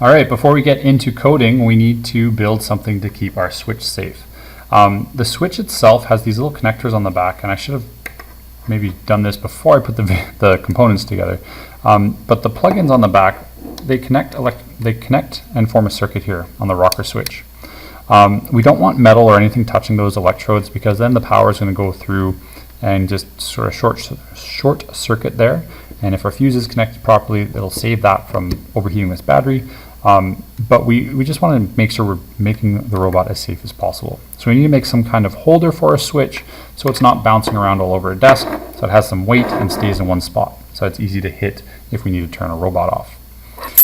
All right, before we get into coding, we need to build something to keep our switch safe. The switch itself has these little connectors on the back, and I should have maybe done this before I put the components together. But the plugins on the back, they connect and form a circuit here on the rocker switch. We don't want metal or anything touching those electrodes, because then the power is going to go through and just sort of short circuit there. And if our fuse is connected properly, it'll save that from overheating this battery. But we just want to make sure we're making the robot as safe as possible. So we need to make some kind of holder for our switch so it's not bouncing around all over a desk, so it has some weight and stays in one spot, so it's easy to hit if we need to turn a robot off.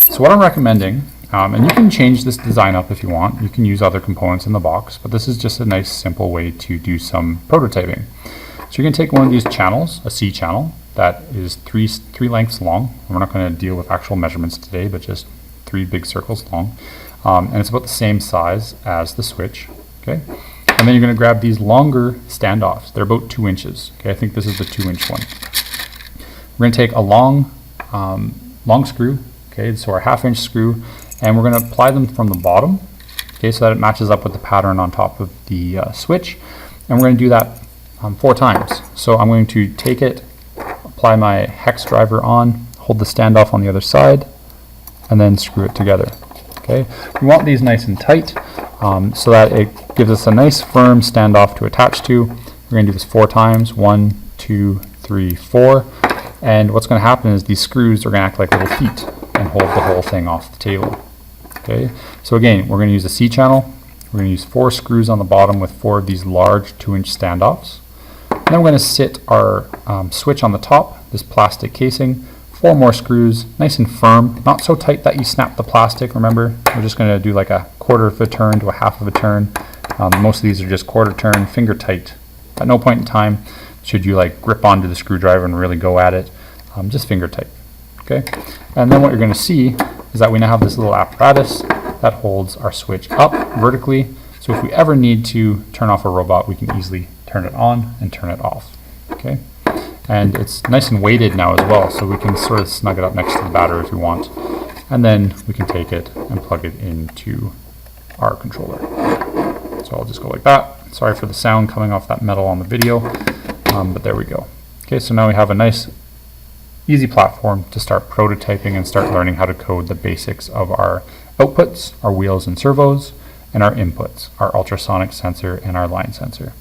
So what I'm recommending, and you can change this design up if you want, you can use other components in the box, but this is just a nice simple way to do some prototyping. So you're going to take one of these channels, a C channel, that is three lengths long. We're not going to deal with actual measurements today, but just 3 big circles long. And it's about the same size as the switch. Okay, and then you're going to grab these longer standoffs. They're about 2 inches. Okay, I think this is the 2-inch one. We're going to take a long screw, okay, so our 1/2-inch screw, and we're going to apply them from the bottom, okay, so that it matches up with the pattern on top of the switch. And we're going to do that 4 times. So I'm going to take it, apply my hex driver on, hold the standoff on the other side, and then screw it together. Okay, we want these nice and tight so that it gives us a nice firm standoff to attach to. We're going to do this 4 times, 1, 2, 3, 4. And what's going to happen is these screws are going to act like little feet and hold the whole thing off the table. Okay, so again, we're going to use a C channel. We're going to use 4 screws on the bottom with 4 of these large 2-inch standoffs. And then we're going to sit our switch on the top, this plastic casing, 4 more screws, nice and firm, not so tight that you snap the plastic. Remember, we're just going to do like a 1/4 of a turn to a 1/2 of a turn. Most of these are just 1/4 turn, finger tight. At no point in time should you like grip onto the screwdriver and really go at it, just finger tight. Okay, and then what you're going to see is that we now have this little apparatus that holds our switch up vertically, so if we ever need to turn off a robot, we can easily turn it on and turn it off. Okay, and it's nice and weighted now as well, so we can sort of snug it up next to the battery if we want, and then we can take it and plug it into our controller. So I'll just go like that. Sorry for the sound coming off that metal on the video, but there we go. Okay, so now we have a nice easy platform to start prototyping and start learning how to code the basics of our outputs, our wheels and servos, and our inputs, our ultrasonic sensor and our line sensor.